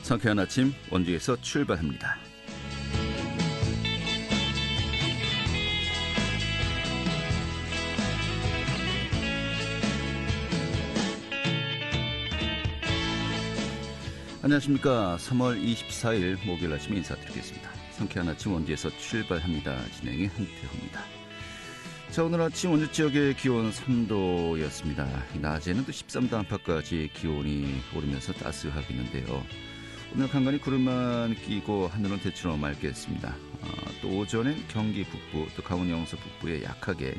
상쾌한 아침 원주에서 출발합니다. 안녕하십니까. 3월 24일 목요일 아침에 인사드리겠습니다. 상쾌한 아침 원주에서 출발합니다. 진행의 한태호입니다. 자, 오늘 아침 원주 지역의 기온 3도였습니다. 낮에는 또 13도 안팎까지 기온이 오르면서 따스하겠는데요. 오늘 간간히 구름만 끼고 하늘은 대체로 맑겠습니다. 또 오전엔 경기 북부 또 강원 영서 북부에 약하게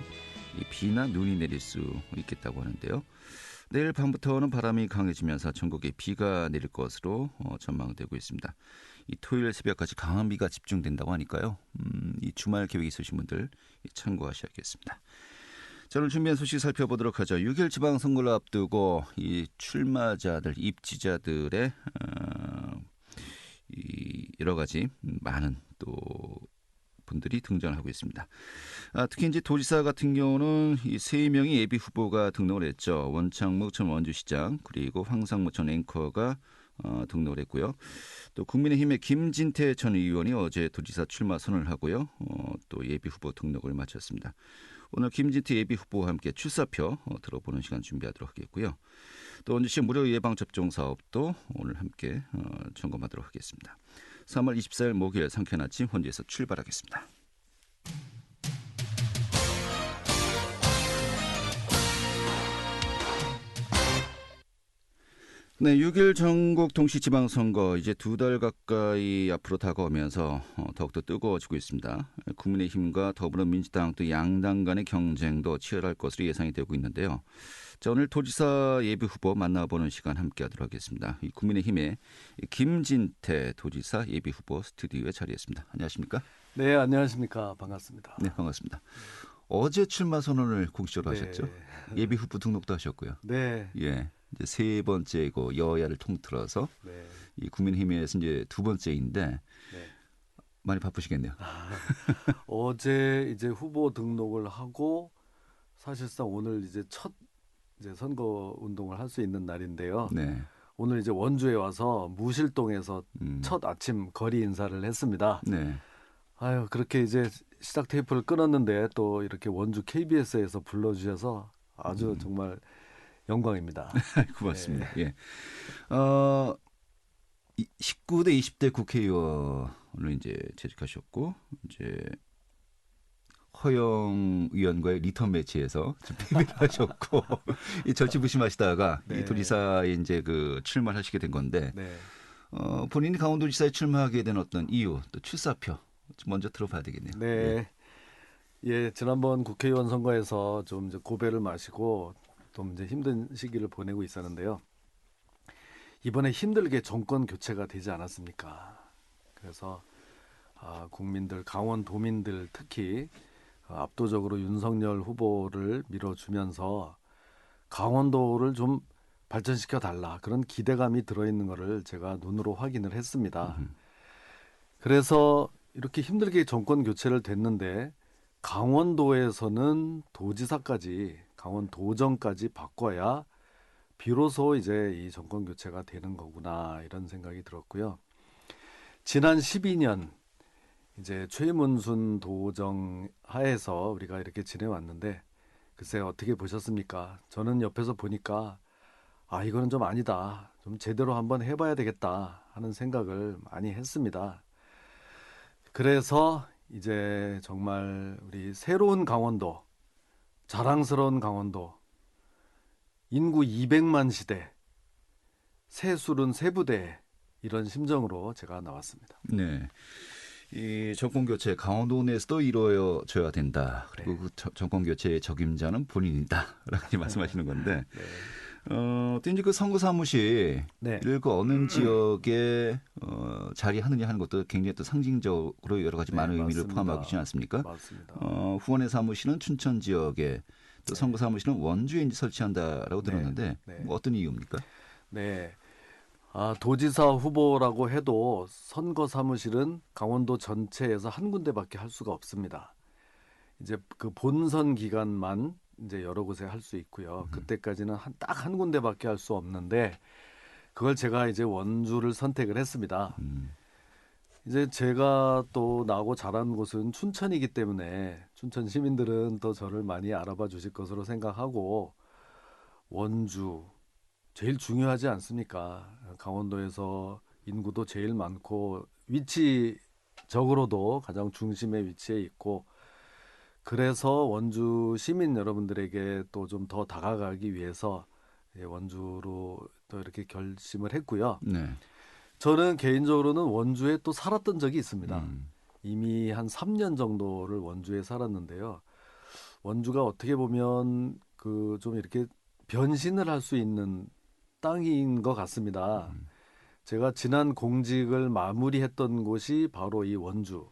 비나 눈이 내릴 수 있겠다고 하는데요. 내일 밤부터는 바람이 강해지면서 전국에 비가 내릴 것으로 전망되고 있습니다. 이 토요일 새벽까지 강한 비가 집중된다고 하니까요. 이 주말 계획 있으신 분들 참고하셔야겠습니다. 자, 오늘 준비한 소식 살펴보도록 하죠. 6일 지방선거를 앞두고 이 출마자들, 입지자들의 이 여러 가지 많은 또 분들이 등장을 하고 있습니다. 특히 이제 도지사 같은 경우는 이 3명의 예비 후보가 등록을 했죠. 원창묵 전 원주시장 그리고 황상무 전 앵커가 등록을 했고요. 또 국민의힘의 김진태 전 의원이 어제 도지사 출마 선언을 하고요. 또 예비 후보 등록을 마쳤습니다. 오늘 김진태 예비 후보와 함께 출사표 들어보는 시간 준비하도록 하겠고요. 또 원주시 무료 예방접종 사업도 오늘 함께 점검하도록 하겠습니다. 3월 24일 목요일 상쾌한 아침 원주에서 출발하겠습니다. 네, 6일 전국 동시지방선거 이제 2달 가까이 앞으로 다가오면서 더욱더 뜨거워지고 있습니다. 국민의힘과 더불어민주당 또 양당 간의 경쟁도 치열할 것으로 예상이 되고 있는데요. 자, 오늘 도지사 예비 후보 만나보는 시간 함께하도록 하겠습니다. 이 국민의힘의 김진태 도지사 예비 후보 스튜디오에 자리했습니다. 안녕하십니까? 네, 안녕하십니까? 반갑습니다. 네, 반갑습니다. 어제 출마 선언을 공식적으로 하셨죠? 예비 후보 등록도 하셨고요. 네. 예. 이제 세 번째고 여야를 통틀어서 이 국민의힘에서 이제 두 번째인데 많이 바쁘시겠네요. 어제 이제 후보 등록을 하고 사실상 오늘 이제 첫 이제 선거 운동을 할 수 있는 날인데요. 네. 오늘 이제 원주에 와서 무실동에서 첫 아침 거리 인사를 했습니다. 네. 아유, 그렇게 이제 시작 테이프를 끊었는데 또 이렇게 원주 KBS에서 불러주셔서 아주 정말 영광입니다. 고맙습니다. 네. 예. 19대 20대 국회의원을 이제 재직하셨고 이제 허영 의원과의 리턴 매치에서 좀 패배를 하셨고 이 절치부심하시다가 이 도지사에 이제 그 출마를 하시게 된 건데 본인이 강원도지사에 출마하게 된 어떤 이유 또 출사표 먼저 들어봐야 되겠네요. 네. 예, 지난번 국회의원 선거에서 좀 이제 고배를 마시고 좀 이제 힘든 시기를 보내고 있었는데요. 이번에 힘들게 정권 교체가 되지 않았습니까? 그래서 국민들, 강원도민들 특히 압도적으로 윤석열 후보를 밀어주면서 강원도를 좀 발전시켜 달라 그런 기대감이 들어있는 거를 제가 눈으로 확인을 했습니다. 그래서 이렇게 힘들게 정권 교체를 됐는데 강원도에서는 도지사까지 강원도정까지 바꿔야 비로소 이제 이 정권 교체가 되는 거구나 이런 생각이 들었고요. 지난 12년 이제 최문순 도정 하에서 우리가 이렇게 지내왔는데 글쎄 어떻게 보셨습니까? 저는 옆에서 보니까 이거는 좀 아니다. 좀 제대로 한번 해봐야 되겠다 하는 생각을 많이 했습니다. 그래서 이제 정말 우리 새로운 강원도 자랑스러운 강원도, 인구 200만 시대, 새술은 새부대 이런 심정으로 제가 나왔습니다. 네, 이 정권 교체 강원도 내에서도 이루어져야 된다. 그리고 그 정권 교체의 적임자는 본인이다라고 말씀하시는 건데, 또 이제 그 선거 사무실 그 어느 지역에 자리하느냐 하는 것도 굉장히 또 상징적으로 여러 가지 많은 의미를 포함하고 있지 않습니까? 맞습니다. 후원의 사무실은 춘천 지역에 또 선거 사무실은 원주에 이제 설치한다라고 들었는데 뭐 어떤 이유입니까? 네. 도지사 후보라고 해도 선거 사무실은 강원도 전체에서 한 군데밖에 할 수가 없습니다. 이제 그 본선 기간만 이제 여러 곳에 할 수 있고요. 그때까지는 딱 한 군데밖에 할 수 없는데 그걸 제가 이제 원주를 선택을 했습니다. 음. 이제 제가 또 나고 자란 곳은 춘천이기 때문에 춘천 시민들은 또 저를 많이 알아봐 주실 것으로 생각하고 원주 제일 중요하지 않습니까? 강원도에서 인구도 제일 많고 위치적으로도 가장 중심에 위치해 있고 그래서 원주 시민 여러분들에게 또 좀 더 다가가기 위해서 원주로 또 이렇게 결심을 했고요. 네. 저는 개인적으로는 원주에 또 살았던 적이 있습니다. 음. 이미 한 3년 정도를 원주에 살았는데요. 원주가 어떻게 보면 그 좀 이렇게 변신을 할 수 있는 땅인 것 같습니다. 제가 지난 공직을 마무리했던 곳이 바로 이 원주.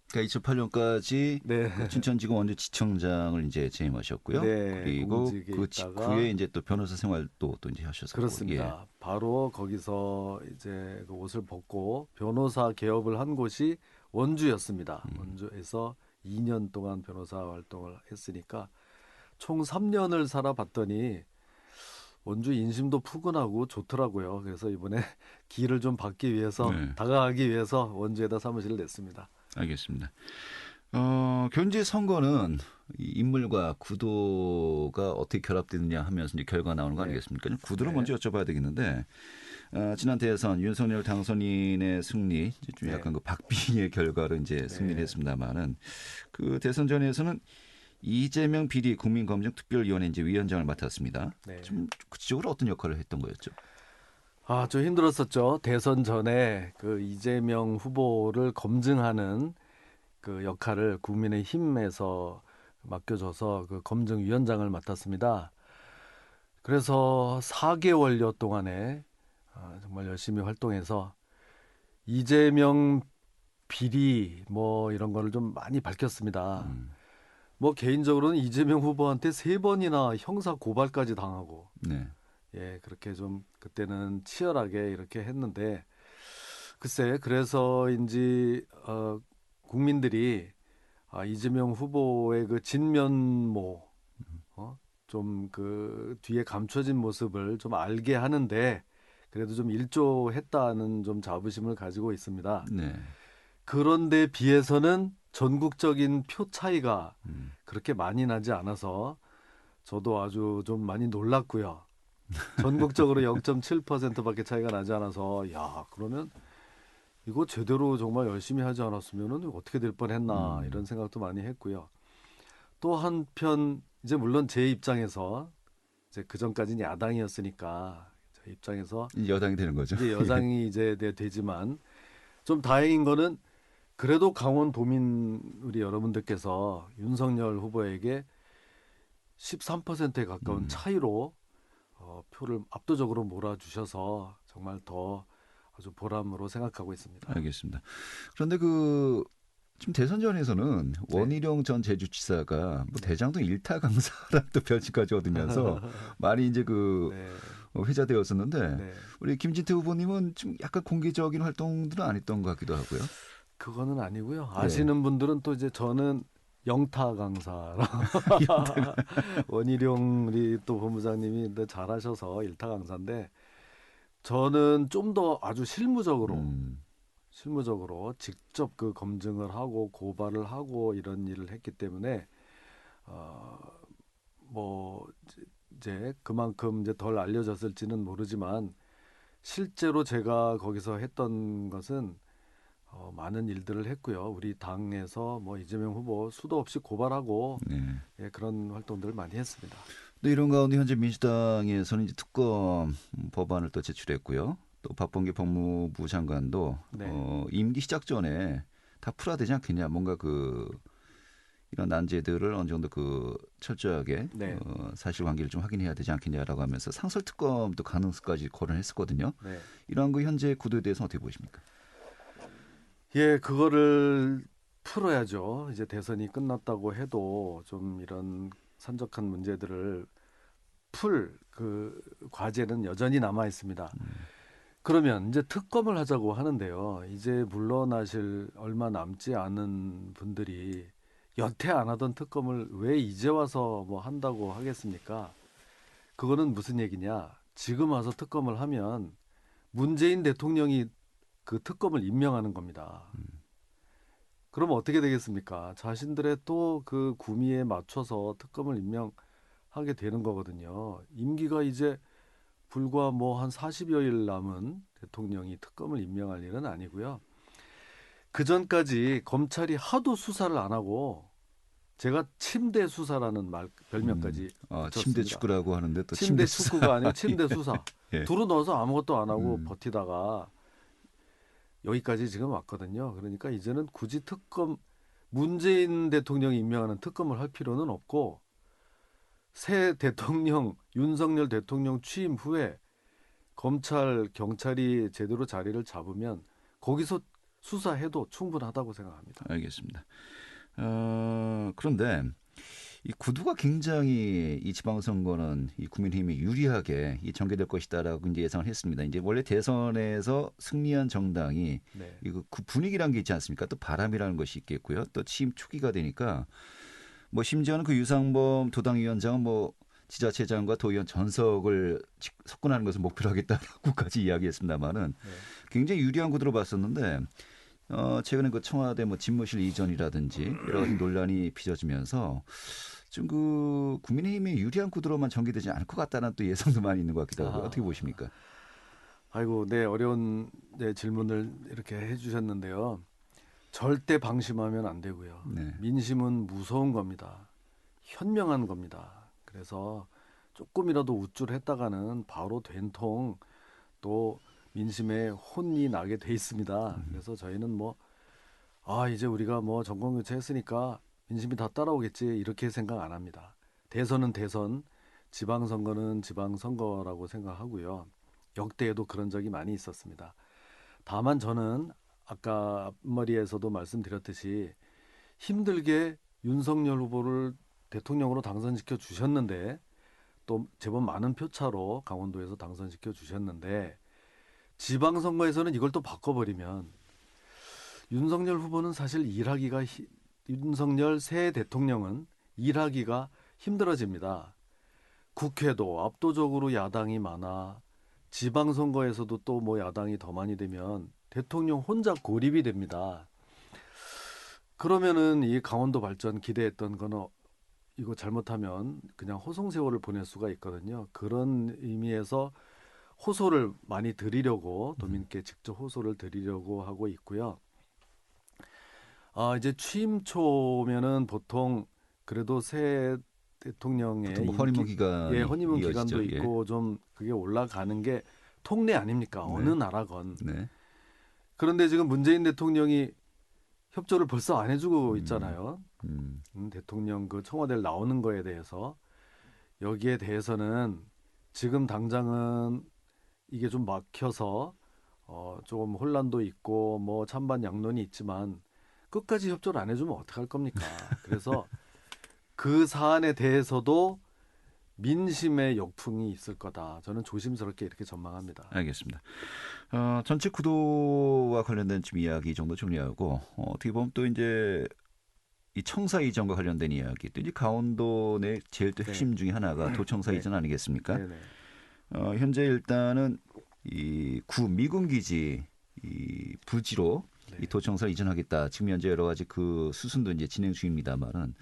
그러니까 2008년까지 네, 그 춘천지검 원주지청장을 이제 재임하셨고요. 네, 그리고 공직에 그 있다가 직후에 이제 또 변호사 생활도 또 이제 하셨었고. 그렇습니다. 바로 거기서 이제 그 옷을 벗고 변호사 개업을 한 곳이 원주였습니다. 원주에서 2년 동안 변호사 활동을 했으니까 총 3년을 살아봤더니 원주 인심도 푸근하고 좋더라고요. 그래서 이번에 길을 좀 받기 위해서 네. 다가가기 위해서 원주에다 사무실을 냈습니다. 알겠습니다. 현재 선거는 이 인물과 구도가 어떻게 결합되느냐 하면서 이제 결과 나오는 거 네. 아니겠습니까? 좀 구도를 네. 먼저 여쭤봐야 되겠는데 지난 대선 윤석열 당선인의 승리, 이제 좀 네. 약간 그 박빙의 결과로 이제 승리를 했습니다만은 그 대선 전에서는 이재명 비리 국민검증특별위원회 이제 위원장을 맡았습니다. 네. 좀 구체적으로 어떤 역할을 했던 거였죠? 좀 힘들었었죠. 대선 전에 그 이재명 후보를 검증하는 그 역할을 국민의힘에서 맡겨줘서 그 검증위원장을 맡았습니다. 그래서 4개월여 동안에 정말 열심히 활동해서 이재명 비리 뭐 이런 거를 좀 많이 밝혔습니다. 뭐 개인적으로는 이재명 후보한테 3번이나 형사 고발까지 당하고 네. 그렇게 좀 그때는 치열하게 이렇게 했는데 글쎄 그래서인지 국민들이 이재명 후보의 그 진면모 좀 그 뒤에 감춰진 모습을 좀 알게 하는데 그래도 좀 일조했다는 좀 자부심을 가지고 있습니다. 네. 그런데 비해서는 전국적인 표 차이가 그렇게 많이 나지 않아서 저도 아주 좀 많이 놀랐고요. 전국적으로 0.7%밖에 차이가 나지 않아서 야 그러면 이거 제대로 정말 열심히 하지 않았으면 어떻게 될 뻔했나 이런 생각도 많이 했고요. 또 한편 이제 물론 제 입장에서 이제 그 전까지는 야당이었으니까 제 입장에서 이제 여당이 되는 거죠. 이제 여당이 이제 되지만 좀 다행인 거는 그래도 강원도민 우리 여러분들께서 윤석열 후보에게 13%에 가까운 차이로 표를 압도적으로 몰아주셔서 정말 더 아주 보람으로 생각하고 있습니다. 알겠습니다. 그런데 그 지금 대선 전에서는 원희룡 전 제주지사가 뭐 대장동 일타 강사라는 또 별칭까지 얻으면서 많이 이제 그 회자되었었는데 네. 우리 김진태 후보님은 좀 약간 공개적인 활동들은 안 했던 것 같기도 하고요. 그거는 아니고요. 아시는 분들은 또 이제 저는 영타 강사라 원희룡 우리 또 본부장님이 잘하셔서 일타 강사인데 저는 좀 더 아주 실무적으로 직접 그 검증을 하고 고발을 하고 이런 일을 했기 때문에 뭐 이제 그만큼 이제 덜 알려졌을지는 모르지만 실제로 제가 거기서 했던 것은 많은 일들을 했고요. 우리 당에서 뭐 이재명 후보 수도 없이 고발하고 그런 활동들을 많이 했습니다. 또 이런 가운데 현재 민주당에서는 이제 특검 법안을 또 제출했고요. 또 박범계 법무부 장관도 임기 시작 전에 다 풀어야 되지 않겠냐. 뭔가 그 이런 난제들을 어느 정도 그 철저하게 사실관계를 좀 확인해야 되지 않겠냐라고 하면서 상설특검도 가능성까지 거론했었거든요. 이러한 그 현재 구도에 대해서 어떻게 보십니까? 그거를 풀어야죠. 이제 대선이 끝났다고 해도 좀 이런 산적한 문제들을 풀 그 과제는 여전히 남아 있습니다. 그러면 이제 특검을 하자고 하는데요. 이제 물러나실 얼마 남지 않은 분들이 여태 안 하던 특검을 왜 이제 와서 뭐 한다고 하겠습니까? 그거는 무슨 얘기냐? 지금 와서 특검을 하면 문재인 대통령이 그 특검을 임명하는 겁니다. 그러면 어떻게 되겠습니까? 자신들의 또 그 구미에 맞춰서 특검을 임명하게 되는 거거든요. 임기가 이제 불과 뭐 한 40여일 남은 대통령이 특검을 임명할 일은 아니고요. 그 전까지 검찰이 하도 수사를 안 하고 제가 침대 수사라는 별명까지 붙였습니다. 침대 축구라고 하는데 또 침대 수사. 축구가 아니고 침대 수사. 예. 두루 넣어서 아무것도 안 하고 버티다가 여기까지 지금 왔거든요. 그러니까 이제는 굳이 특검 문재인 대통령이 임명하는 특검을 할 필요는 없고 새 대통령 윤석열 대통령 취임 후에 검찰 경찰이 제대로 자리를 잡으면 거기서 수사해도 충분하다고 생각합니다. 알겠습니다. 그런데 이 구도가 굉장히 이 지방선거는 이 국민의힘이 유리하게 이 전개될 것이다라고 이제 예상을 했습니다. 이제 원래 대선에서 승리한 정당이 네. 이거 그 분위기라는 게 있지 않습니까? 또 바람이라는 것이 있겠고요. 또 취임 초기가 되니까 뭐 심지어는 그 유상범 도당위원장은 뭐 지자체장과 도의원 전석을 석권하는 것을 목표로 하겠다라고까지 이야기했습니다만은 네. 굉장히 유리한 구도로 봤었는데 최근에 그 청와대 뭐 집무실 이전이라든지 여러 가지 논란이 빚어지면서 좀 그 국민의힘이 유리한 구도로만 전개되지 않을 것 같다는 또 예상도 많이 있는 것 같기도 하고 어떻게 보십니까? 아이고, 네, 어려운 질문을 이렇게 해주셨는데요. 절대 방심하면 안 되고요. 네. 민심은 무서운 겁니다. 현명한 겁니다. 그래서 조금이라도 우쭐했다가는 바로 된통 또 민심에 혼이 나게 돼 있습니다. 그래서 저희는 이제 우리가 뭐 정권 교체했으니까 민심이 다 따라오겠지 이렇게 생각 안 합니다. 대선은 대선, 지방선거는 지방선거라고 생각하고요. 역대에도 그런 적이 많이 있었습니다. 다만 저는 아까 앞머리에서도 말씀드렸듯이 힘들게 윤석열 후보를 대통령으로 당선시켜 주셨는데 또 제법 많은 표차로 강원도에서 당선시켜 주셨는데 지방선거에서는 이걸 또 바꿔버리면 윤석열 후보는 사실 윤석열 새 대통령은 일하기가 힘들어집니다. 국회도 압도적으로 야당이 많아 지방선거에서도 또 뭐 야당이 더 많이 되면 대통령 혼자 고립이 됩니다. 그러면은 이 강원도 발전 기대했던 거는 이거 잘못하면 그냥 호송세월을 보낼 수가 있거든요. 그런 의미에서 호소를 많이 드리려고 도민께 직접 호소를 드리려고 하고 있고요. 이제 취임 초면은 보통 그래도 새 대통령의 뭐 허니문 기간이 허니문 이어지죠. 기간도 있고 좀 그게 올라가는 게 통례 아닙니까? 네. 어느 나라건. 네. 그런데 지금 문재인 대통령이 협조를 벌써 안 해주고 있잖아요. 대통령 그 청와대를 나오는 거에 대해서 여기에 대해서는 지금 당장은 이게 좀 막혀서 조금 혼란도 있고 뭐 찬반 양론이 있지만 끝까지 협조를 안 해주면 어떡할 겁니까? 그래서 그 사안에 대해서도 민심의 역풍이 있을 거다. 저는 조심스럽게 이렇게 전망합니다. 알겠습니다. 전체 구도와 관련된 좀 이야기 정도 정리하고 어떻게 보면 또 이제 이 청사 이전과 관련된 이야기 또 이제 강원도 내 제일 또 핵심 중에 하나가 도청사 이전 아니겠습니까? 네네. 현재 일단은 이 구 미군 기지 이 부지로 이 도청사를 이전하겠다. 지금 현재 여러 가지 그 수순도 이제 진행 중입니다만은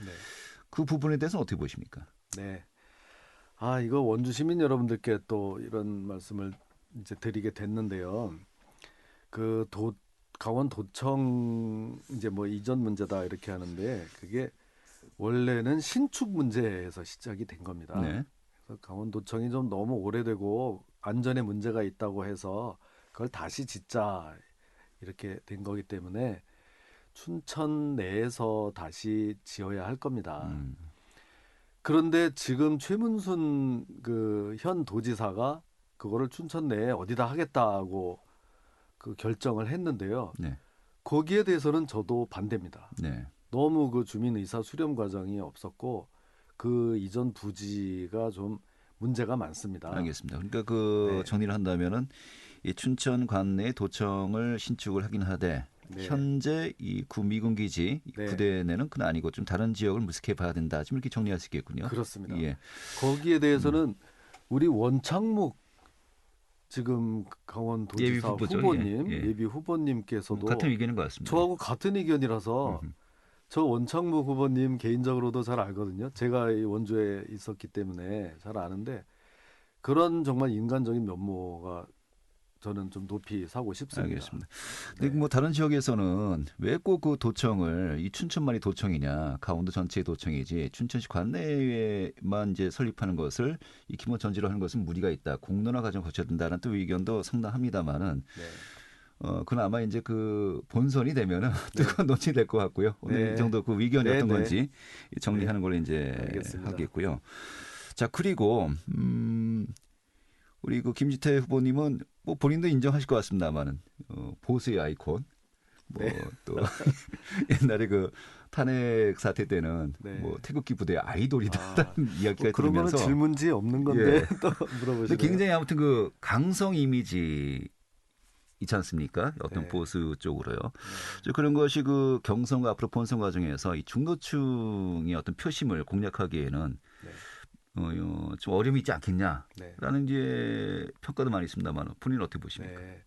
그 부분에 대해서는 어떻게 보십니까? 네. 이거 원주 시민 여러분들께 또 이런 말씀을 이제 드리게 됐는데요. 그 강원 도청 이제 뭐 이전 문제다 이렇게 하는데 그게 원래는 신축 문제에서 시작이 된 겁니다. 네. 그래서 강원도청이 좀 너무 오래되고 안전에 문제가 있다고 해서 그걸 다시 짓자 이렇게 된 거기 때문에 춘천 내에서 다시 지어야 할 겁니다. 그런데 지금 최문순 그 현 도지사가 그거를 춘천 내에 어디다 하겠다고 그 결정을 했는데요. 네. 거기에 대해서는 저도 반대입니다. 네. 너무 그 주민 의사 수렴 과정이 없었고 그 이전 부지가 좀 문제가 많습니다. 알겠습니다. 그러니까 그 정리를 한다면은 이 춘천 관내 도청을 신축을 하긴 하되 현재 이 구 미군 기지 부대 내는 그건 아니고 좀 다른 지역을 물색해 봐야 된다. 좀 이렇게 정리할 수 있겠군요. 그렇습니다. 예. 거기에 대해서는 우리 원창묵 지금 강원도지사 예비 후보죠. 후보님, 예. 예비 후보님께서도 같은 의견인 것 같습니다. 저하고 같은 의견이라서 음흠. 저 원창무 후보님 개인적으로도 잘 알거든요. 제가 이 원주에 있었기 때문에 잘 아는데 그런 정말 인간적인 면모가 저는 좀 높이 사고 싶습니다. 알겠습니다. 네. 근데 뭐 다른 지역에서는 왜 꼭 그 도청을 이 춘천만이 도청이냐, 강원도 전체의 도청이지 춘천시 관내에만 이제 설립하는 것을 이 기본 전지로 하는 것은 무리가 있다, 공론화 과정을 거쳐야 된다는 또 의견도 상당합니다만은 네. 그나마 이제 그 본선이 되면은 네. 뜨거운 논의될 것 같고요. 오늘 네. 이 정도 그 의견이 네, 어떤 네. 건지 정리하는 걸로 이제 알겠습니다. 하겠고요. 자, 그리고 우리 그 김지태 후보님은 뭐 본인도 인정하실 것 같습니다만은 보수의 아이콘. 뭐 네. 또 옛날에 그 탄핵 사태 때는 네. 뭐 태극기 부대의 아이돌이다라는 아, 이야기가 그런 거는 들으면서 질문지 없는 건데 예. 또 근데 물어보시네요. 굉장히 아무튼 그 강성 이미지 있지 않습니까? 어떤 네. 보수 쪽으로요. 그런 것이 그 경선과 앞으로 본선 과정에서 이 중도층의 어떤 표심을 공략하기에는 네. 좀 어려움이 있지 않겠냐라는 네. 이제 평가도 많이 있습니다만 본인은 어떻게 보십니까? 네.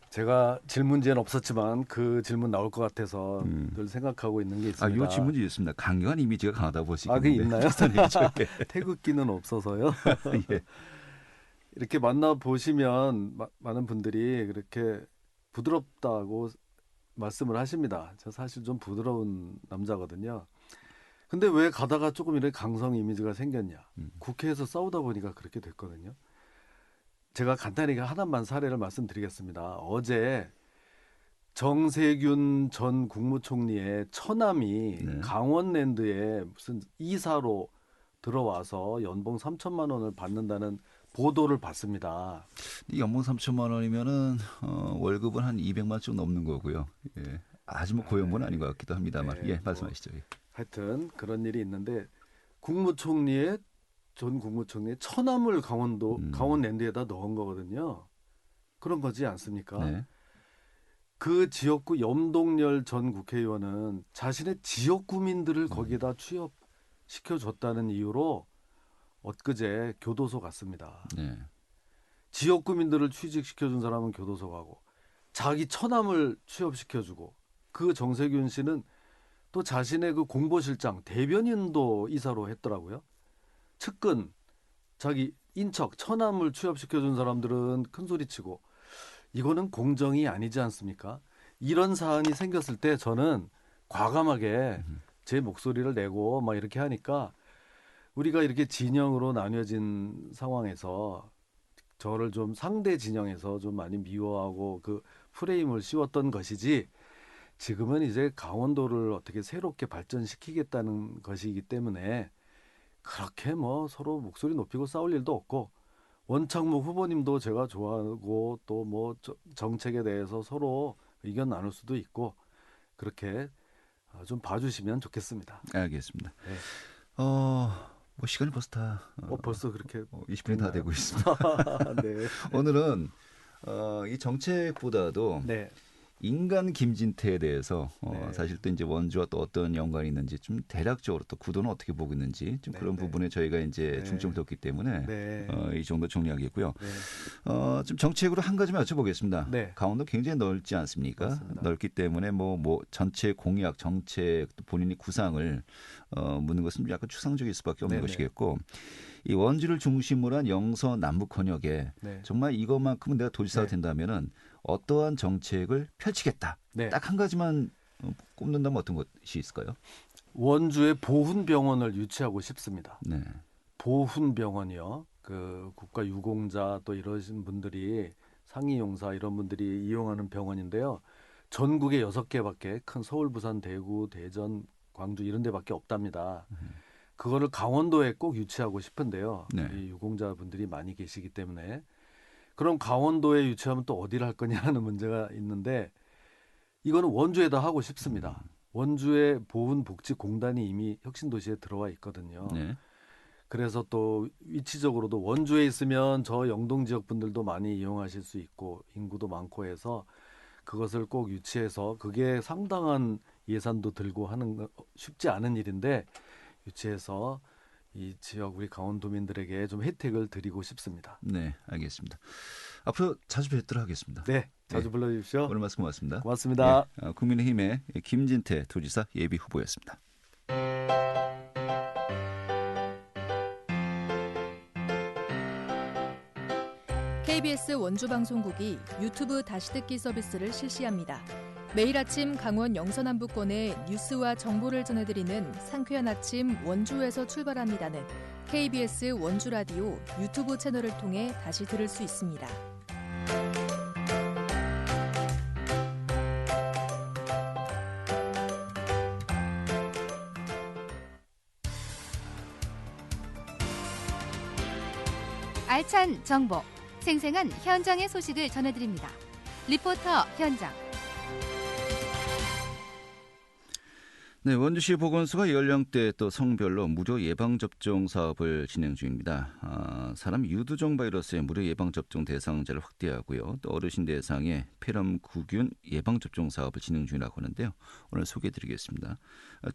제가 질문지에는 없었지만 그 질문 나올 것 같아서 늘 생각하고 있는 게 있습니다. 이 질문이 있습니다. 강경한 이미지가 강하다고 보시겠는데. 그게 있나요? 비슷한 이미지가. 태극기는 없어서요. 예. 이렇게 만나 보시면 많은 분들이 그렇게 부드럽다고 말씀을 하십니다. 저 사실 좀 부드러운 남자거든요. 근데 왜 가다가 조금 이렇게 강성 이미지가 생겼냐? 국회에서 싸우다 보니까 그렇게 됐거든요. 제가 간단히 하나만 사례를 말씀드리겠습니다. 어제 정세균 전 국무총리의 처남이 네. 강원랜드에 무슨 이사로 들어와서 연봉 3천만 원을 받는다는 보도를 봤습니다. 연봉 3천만 원이면은 월급은 한 200만 원 좀 넘는 거고요. 예. 아주 뭐 고용은 아닌 것 같기도 합니다만. 네, 예, 말씀하시죠. 예. 하여튼 그런 일이 있는데 전 국무총리의 처남을 강원랜드에다 넣은 거거든요. 그런 거지 않습니까? 네. 그 지역구 염동열 전 국회의원은 자신의 지역구민들을 거기다 취업시켜줬다는 이유로 엊그제 교도소 갔습니다. 네. 지역구민들을 취직시켜준 사람은 교도소 가고 자기 처남을 취업시켜주고 그 정세균 씨는 또 자신의 그 공보실장 대변인도 이사로 했더라고요. 측근 자기 인척 처남을 취업시켜준 사람들은 큰 소리치고 이거는 공정이 아니지 않습니까? 이런 사안이 생겼을 때 저는 과감하게 제 목소리를 내고 막 이렇게 하니까 우리가 이렇게 진영으로 나뉘어진 상황에서 저를 좀 상대 진영에서 좀 많이 미워하고 그 프레임을 씌웠던 것이지 지금은 이제 강원도를 어떻게 새롭게 발전시키겠다는 것이기 때문에 그렇게 뭐 서로 목소리 높이고 싸울 일도 없고 원창무 후보님도 제가 좋아하고 또 뭐 정책에 대해서 서로 의견 나눌 수도 있고 그렇게 좀 봐주시면 좋겠습니다. 알겠습니다. 네. 뭐 시간이 벌써 다 벌써 그렇게 20분이 다 되고 있습니다. 네. 오늘은 이 정책보다도 네. 인간 김진태에 대해서 네. 사실 또 이제 원주와 또 어떤 연관이 있는지 좀 대략적으로 또 구도는 어떻게 보고 있는지 좀 네, 그런 네. 부분에 저희가 이제 네. 중점을 뒀기 때문에 네. 이 정도 정리하겠고요. 네. 좀 정책으로 한 가지만 여쭤보겠습니다. 네. 강원도 굉장히 넓지 않습니까? 맞습니다. 넓기 때문에 뭐 전체 공약, 정책, 또 본인이 구상을 묻는 것은 약간 추상적일 수밖에 없는 네네. 것이겠고 이 원주를 중심으로 한 영서 남북 권역에 네. 정말 이것만큼은 내가 도지사가 네. 된다면은 어떠한 정책을 펼치겠다. 네. 딱 한 가지만 꼽는다면 어떤 것이 있을까요? 원주에 보훈병원을 유치하고 싶습니다. 네. 보훈병원이요. 그 국가유공자 또 이러신 분들이 상위용사 이런 분들이 이용하는 병원인데요. 전국에 6개밖에 큰 서울, 부산, 대구, 대전, 광주 이런 데밖에 없답니다. 그거를 강원도에 꼭 유치하고 싶은데요. 네. 이 유공자분들이 많이 계시기 때문에 그럼 강원도에 유치하면 또 어디를 할 거냐는 문제가 있는데 이거는 원주에다 하고 싶습니다. 원주에 보훈복지공단이 이미 혁신도시에 들어와 있거든요. 네. 그래서 또 위치적으로도 원주에 있으면 저 영동 지역 분들도 많이 이용하실 수 있고 인구도 많고 해서 그것을 꼭 유치해서 그게 상당한 예산도 들고 하는 거 쉽지 않은 일인데 유치해서 이 지역 우리 강원도민들에게 좀 혜택을 드리고 싶습니다. 네, 알겠습니다. 앞으로 자주 뵙도록 하겠습니다. 네, 자주 네. 불러주십시오. 오늘 말씀 고맙습니다. 고맙습니다. 국민의힘의 김진태 도지사 예비 후보였습니다. KBS 원주방송국이 유튜브 다시 듣기 서비스를 실시합니다. 매일 아침 강원 영서남부권의 뉴스와 정보를 전해드리는 상쾌한 아침 원주에서 출발합니다는 KBS 원주라디오 유튜브 채널을 통해 다시 들을 수 있습니다. 알찬 정보, 생생한 현장의 소식을 전해드립니다. 리포터 현장. 네, 원주시 보건소가 연령대 또 성별로 무료 예방접종 사업을 진행 중입니다. 사람 유두종 바이러스의 무료 예방접종 대상자를 확대하고요. 또 어르신 대상의 폐렴구균 예방접종 사업을 진행 중이라고 하는데요. 오늘 소개해드리겠습니다.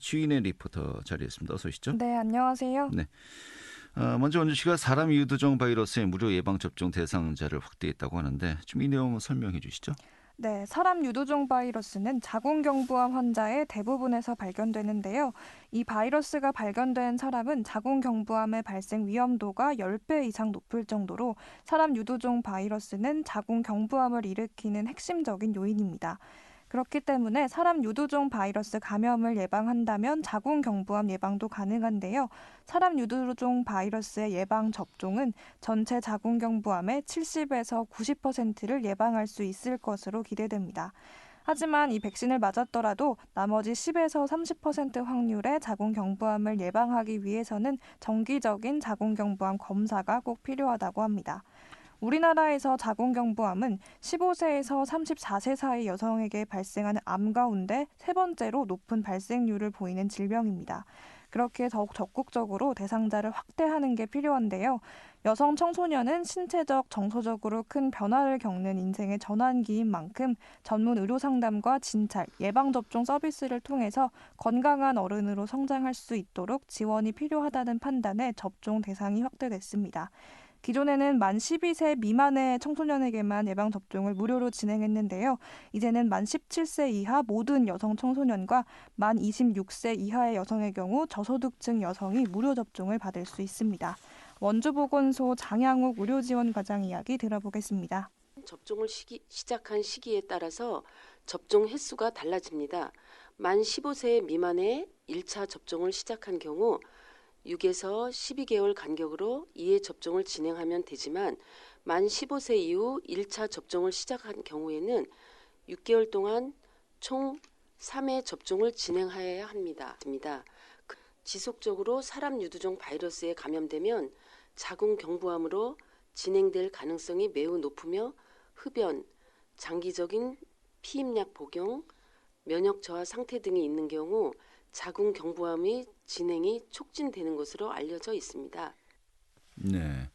추인의 리포터 자리했습니다. 어서 오시죠. 네, 안녕하세요. 네. 먼저 원주시가 사람 유두종 바이러스의 무료 예방접종 대상자를 확대했다고 하는데 좀 이 내용 설명해 주시죠. 네, 사람 유두종 바이러스는 자궁경부암 환자의 대부분에서 발견되는데요. 이 바이러스가 발견된 사람은 자궁경부암의 발생 위험도가 10배 이상 높을 정도로 사람 유두종 바이러스는 자궁경부암을 일으키는 핵심적인 요인입니다. 그렇기 때문에 사람 유두종 바이러스 감염을 예방한다면 자궁경부암 예방도 가능한데요. 사람 유두종 바이러스의 예방 접종은 전체 자궁경부암의 70에서 90%를 예방할 수 있을 것으로 기대됩니다. 하지만 이 백신을 맞았더라도 나머지 10에서 30% 확률의 자궁경부암을 예방하기 위해서는 정기적인 자궁경부암 검사가 꼭 필요하다고 합니다. 우리나라에서 자궁경부암은 15세에서 34세 사이 여성에게 발생하는 암 가운데 세 번째로 높은 발생률을 보이는 질병입니다. 그렇게 더욱 적극적으로 대상자를 확대하는 게 필요한데요. 여성 청소년은 신체적, 정서적으로 큰 변화를 겪는 인생의 전환기인 만큼 전문 의료 상담과 진찰, 예방접종 서비스를 통해서 건강한 어른으로 성장할 수 있도록 지원이 필요하다는 판단에 접종 대상이 확대됐습니다. 기존에는 만 12세 미만의 청소년에게만 예방접종을 무료로 진행했는데요. 이제는 만 17세 이하 모든 여성 청소년과 만 26세 이하의 여성의 경우 저소득층 여성이 무료 접종을 받을 수 있습니다. 원주보건소 장양욱 의료지원과장 이야기 들어보겠습니다. 접종을 시작한 시기에 따라서 접종 횟수가 달라집니다. 만 15세 미만의 1차 접종을 시작한 경우 6에서 12개월 간격으로 2회 접종을 진행하면 되지만 만 15세 이후 1차 접종을 시작한 경우에는 6개월 동안 총 3회 접종을 진행해야 합니다. 지속적으로 사람 유두종 바이러스에 감염되면 자궁경부암으로 진행될 가능성이 매우 높으며 흡연, 장기적인 피임약 복용, 면역 저하 상태 등이 있는 경우 자궁경부암의 진행이 촉진되는 것으로 알려져 있습니다. 네.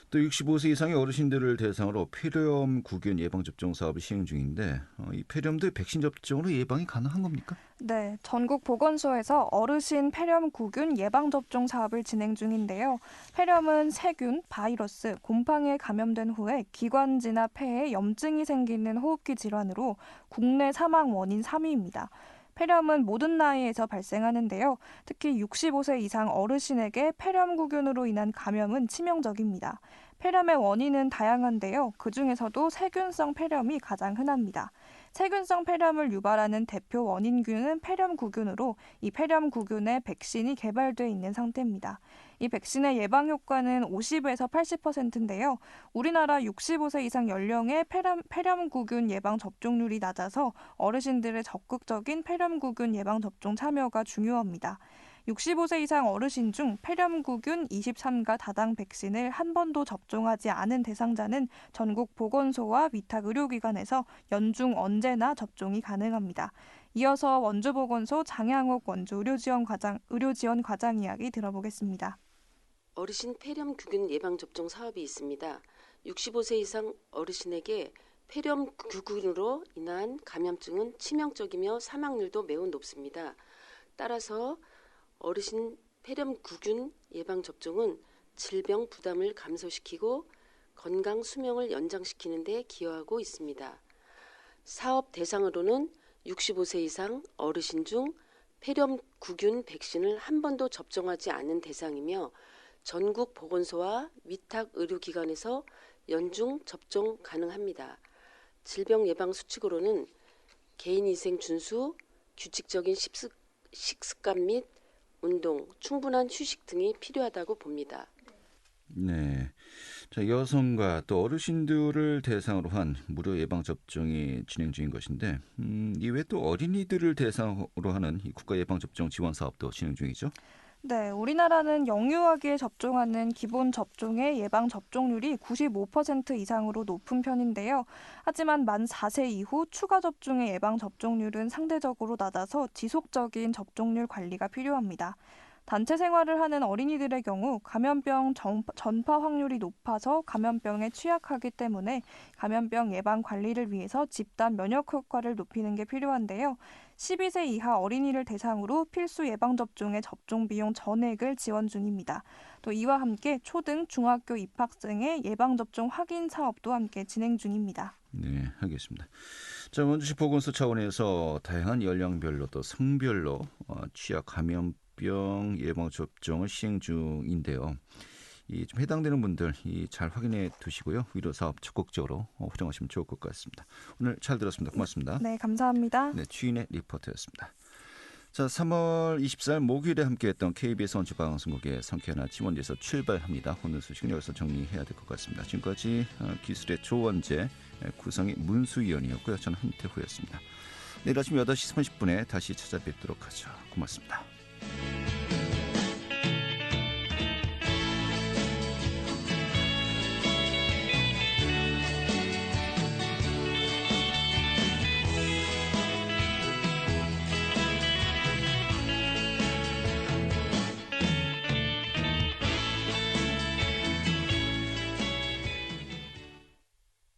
또 65세 이상의 어르신들을 대상으로 폐렴구균 예방접종 사업을 시행 중인데 이 폐렴도 백신 접종으로 예방이 가능한 겁니까? 네, 전국 보건소에서 어르신 폐렴구균 예방접종 사업을 진행 중인데요. 폐렴은 세균, 바이러스, 곰팡이에 감염된 후에 기관지나 폐에 염증이 생기는 호흡기 질환으로 국내 사망 원인 3위입니다. 폐렴은 모든 나이에서 발생하는데요. 특히 65세 이상 어르신에게 폐렴구균으로 인한 감염은 치명적입니다. 폐렴의 원인은 다양한데요. 그중에서도 세균성 폐렴이 가장 흔합니다. 세균성 폐렴을 유발하는 대표 원인균은 폐렴구균으로 이 폐렴구균의 백신이 개발돼 있는 상태입니다. 이 백신의 예방 효과는 50에서 80%인데요. 우리나라 65세 이상 연령의 폐렴구균 예방 접종률이 낮아서 어르신들의 적극적인 폐렴구균 예방 접종 참여가 중요합니다. 65세 이상 어르신 중 폐렴구균 23가 다당 백신을 한 번도 접종하지 않은 대상자는 전국 보건소와 위탁 의료기관에서 연중 언제나 접종이 가능합니다. 이어서 원주보건소 장양욱 원주 의료지원 과장 이야기 들어보겠습니다. 어르신 폐렴구균 예방접종 사업이 있습니다. 65세 이상 어르신에게 폐렴구균으로 인한 감염증은 치명적이며 사망률도 매우 높습니다. 따라서 어르신 폐렴구균 예방접종은 질병 부담을 감소시키고 건강 수명을 연장시키는 데 기여하고 있습니다. 사업 대상으로는 65세 이상 어르신 중 폐렴구균 백신을 한 번도 접종하지 않은 대상이며 전국 보건소와 위탁 의료기관에서 연중 접종 가능합니다. 질병 예방 수칙으로는 개인위생 준수, 규칙적인 식습관 및 운동, 충분한 휴식 등이 필요하다고 봅니다. 네. 자, 여성과 또 어르신들을 대상으로 한 무료 예방접종이 진행 중인 것인데, 이외에 또 어린이들을 대상으로 하는 이 국가 예방접종 지원 사업도 진행 중이죠? 네, 우리나라는 영유아기에 접종하는 기본 접종의 예방 접종률이 95% 이상으로 높은 편인데요. 하지만 만 4세 이후 추가 접종의 예방 접종률은 상대적으로 낮아서 지속적인 접종률 관리가 필요합니다. 단체 생활을 하는 어린이들의 경우 감염병 전파 확률이 높아서 감염병에 취약하기 때문에 감염병 예방 관리를 위해서 집단 면역 효과를 높이는 게 필요한데요. 12세 이하 어린이를 대상으로 필수 예방접종의 접종 비용 전액을 지원 중입니다. 또 이와 함께 초등, 중학교 입학생의 예방접종 확인 사업도 함께 진행 중입니다. 네, 알겠습니다. 자, 원주시 보건소 차원에서 다양한 연령별로 또 성별로 취약 감염병 예방 접종을 시행 중인데요. 이 좀 해당되는 분들 잘 확인해 두시고요. 의료 사업 적극적으로 활용하시면 좋을 것 같습니다. 오늘 잘 들었습니다. 고맙습니다. 네, 감사합니다. 네, 추인의 리포터였습니다. 자, 3월 24일 목요일에 함께했던 KBS 원주방송국의 상쾌한 아침 원주에서 출발합니다. 오늘 소식은 여기서 정리해야 될 것 같습니다. 지금까지 기술의 조원재, 구성의 문수위원이었고요. 저는 한태후였습니다. 내일 아침 8시 30분에 다시 찾아뵙도록 하죠. 고맙습니다.